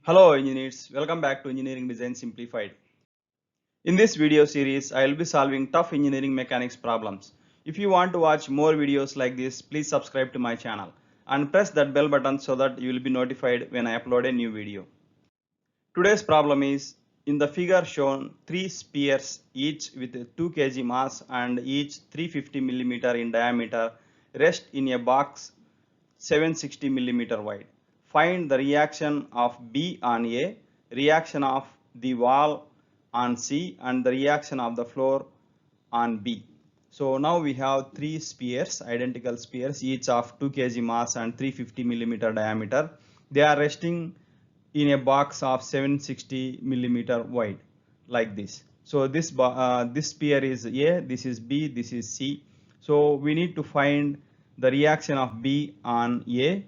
Hello engineers, welcome back to Engineering Design Simplified. In this video series, I will be solving tough engineering mechanics problems. If you want to watch more videos like this, please subscribe to my channel and press that bell button so that you will be notified when I upload a new video. Today's problem is, in the figure shown, three spheres each with 2 kg mass and each 350 mm in diameter rest in a box 760 mm wide. Find the reaction of B on A, reaction of the wall on C, and the reaction of the floor on B. So now we have three spheres, identical spheres, each of 2 kg mass and 350 mm diameter. They are resting in a box of 760 millimeter wide, like this. So this sphere is A, this is B, this is C. So we need to find the reaction of B on A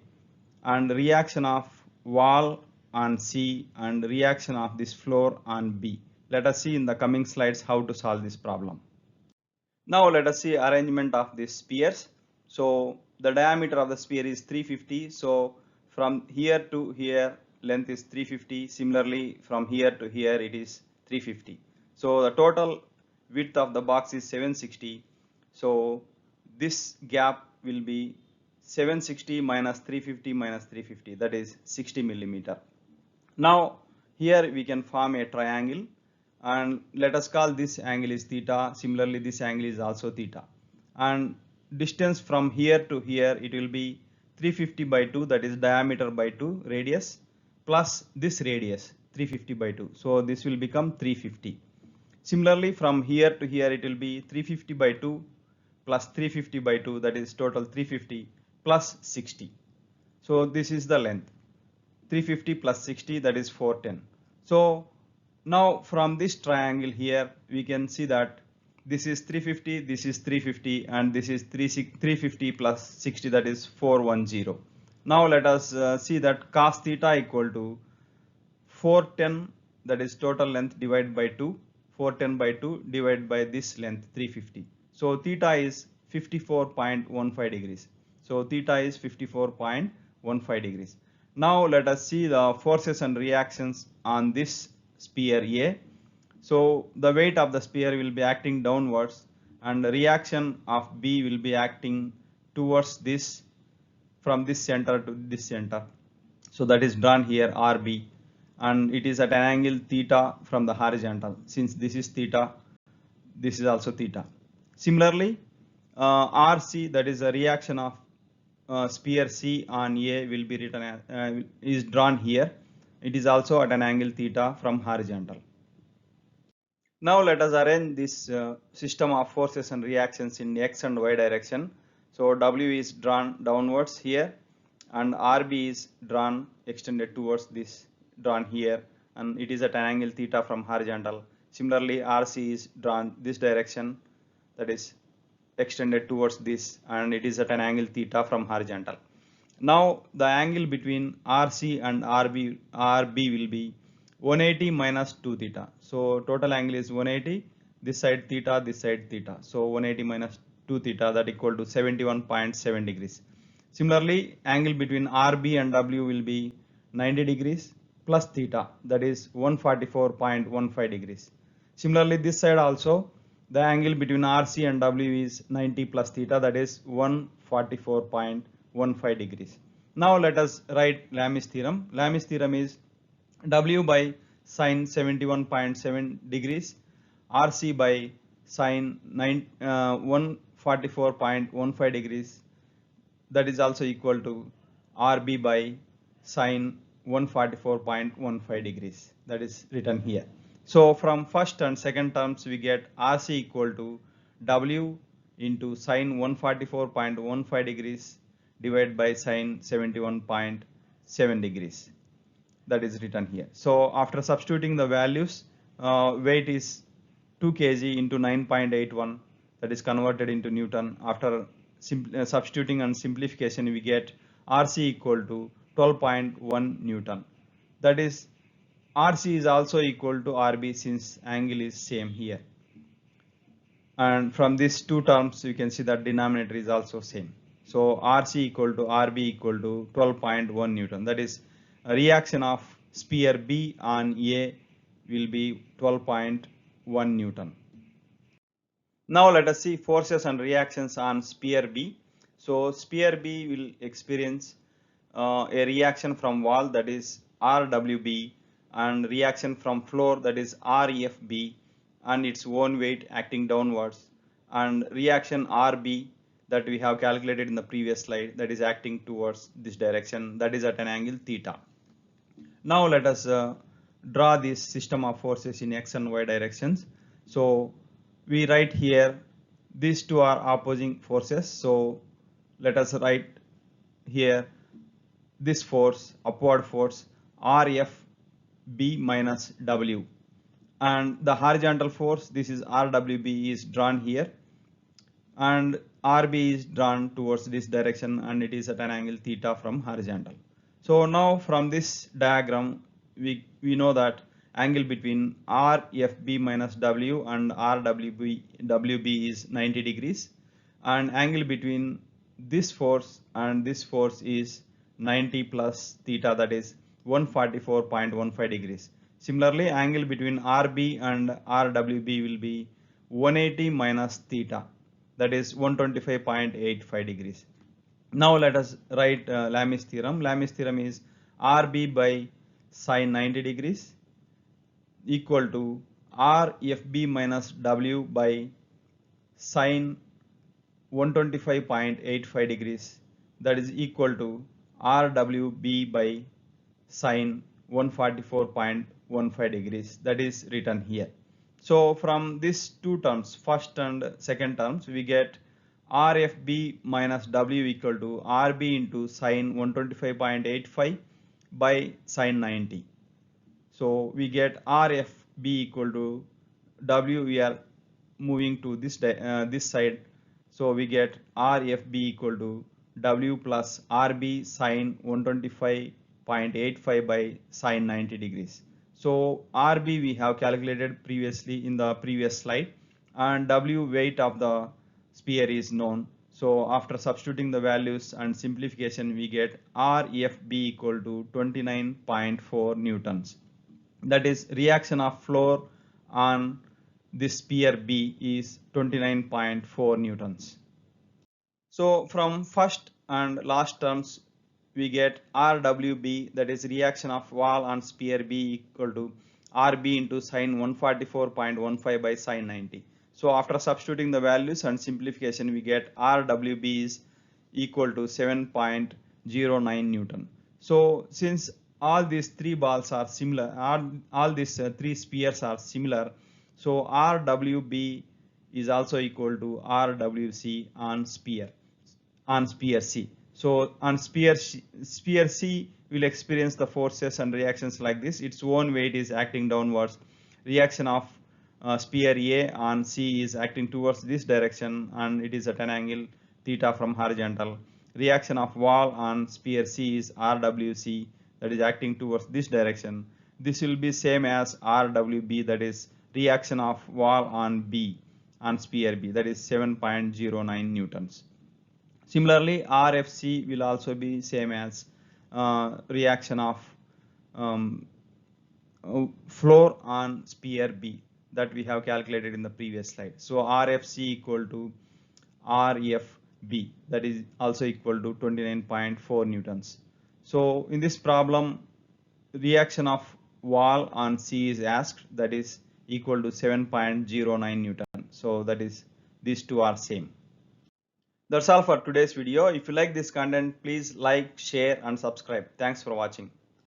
and reaction of wall on C and reaction of this floor on B. Let us see in the coming slides how to solve this problem. Now let us see arrangement of these spheres. So the diameter of the sphere is 350. So from here to here length is 350. Similarly from here to here it is 350. So the total width of the box is 760. So this gap will be 760 minus 350 minus 350, that is 60 millimeter. Now here we can form a triangle and let us call this angle is theta. Similarly this angle is also theta, and distance from here to here it will be 350 by 2, that is diameter by 2 radius, plus this radius 350 by 2, so this will become 350. Similarly from here to here it will be 350 by 2 plus 350 by 2, that is total 350 plus 60. So this is the length, 350 plus 60, that is 410. So now from this triangle here we can see that this is 350, this is 350, and this is 350 plus 60, that is 410. Now let us see that cos theta equal to 410, that is total length divided by 2, 410 by 2 divided by this length 350. So theta is 54.15 degrees. So theta is 54.15 degrees. Now let us see the forces and reactions on this sphere A. So the weight of the sphere will be acting downwards and the reaction of B will be acting towards this, from this center to this center. So that is drawn here RB, and it is at an angle theta from the horizontal. Since this is theta, this is also theta. Similarly, RC, that is a reaction of sphere C on A, will be written as, is drawn here. It is also at an angle theta from horizontal. Now let us arrange this system of forces and reactions in x and y direction. So W is drawn downwards here, and RB is drawn extended towards this, drawn here, and it is at an angle theta from horizontal. Similarly RC is drawn this direction, that is extended towards this, and it is at an angle theta from horizontal. Now the angle between RC and RB will be 180 minus 2 theta. So total angle is 180, this side theta, this side theta. So 180 minus 2 theta, that equal to 71.7 degrees. Similarly, angle between RB and W will be 90 degrees plus theta, that is 144.15 degrees. Similarly, this side also the angle between RC and W is 90 plus theta, that is 144.15 degrees. Now let us write Lami's theorem. Lami's theorem is W by sine 71.7 degrees, RC by sine 144.15 degrees, that is also equal to RB by sine 144.15 degrees, that is written here. So from first and second terms we get RC equal to W into sine 144.15 degrees divided by sine 71.7 degrees, that is written here. So after substituting the values, weight is 2 kg into 9.81, that is converted into Newton. After substituting and simplification we get RC equal to 12.1 Newton. That is, RC is also equal to RB since angle is same here. And from these two terms you can see that denominator is also same. So RC equal to RB equal to 12.1 Newton. That is a reaction of sphere B on A will be 12.1 Newton. Now let us see forces and reactions on sphere B. So sphere B will experience a reaction from wall, that is RWB, and reaction from floor, that is RFB, and its own weight acting downwards, and reaction RB that we have calculated in the previous slide, that is acting towards this direction, that is at an angle theta. Now let us draw this system of forces in x and y directions. So we write here these two are opposing forces. So let us write here this force, upward force, RFB minus W, and the horizontal force, this is RWB, is drawn here, and RB is drawn towards this direction, and it is at an angle theta from horizontal. So now from this diagram we know that angle between RFB minus W and WB is 90 degrees, and angle between this force and this force is 90 plus theta, that is 144.15 degrees. Similarly, angle between RB and RWB will be 180 minus theta, that is 125.85 degrees. Now let us write Lami's theorem. Lami's theorem is RB by sine 90 degrees equal to RFB minus W by sine 125.85 degrees, that is equal to RWB by sine 144.15 degrees, that is written here. So from these two terms, first and second terms, we get RFB minus W equal to RB into sine 125.85 by sine 90. So we get RFB equal to W, we are moving to this side, so we get RFB equal to W plus RB sine 125.85 by sine 90 degrees. So RB we have calculated previously in the previous slide, and W, weight of the sphere, is known. So after substituting the values and simplification, we get RFB equal to 29.4 newtons. That is, reaction of floor on this sphere B is 29.4 newtons. So from first and last terms we get RWB, that is reaction of wall on sphere B, equal to RB into sine 144.15 by sine 90. So after substituting the values and simplification, we get RWB is equal to 7.09 Newton. So since all these three balls are similar, all these three spheres are similar, so RWB is also equal to RWC on sphere C. So on sphere C will experience the forces and reactions like this. Its own weight is acting downwards. Reaction of sphere A on C is acting towards this direction, and it is at an angle theta from horizontal. Reaction of wall on sphere C is RWC, that is acting towards this direction. This will be same as RWB, that is reaction of wall on B, on sphere B, that is 7.09 newtons. Similarly, RFC will also be same as reaction of floor on sphere B that we have calculated in the previous slide. So RFC equal to RFB, that is also equal to 29.4 newtons. So in this problem, reaction of wall on C is asked, that is equal to 7.09 Newton. So that is, these two are same. That's all for today's video. If you like this content, please like, share and subscribe. Thanks for watching.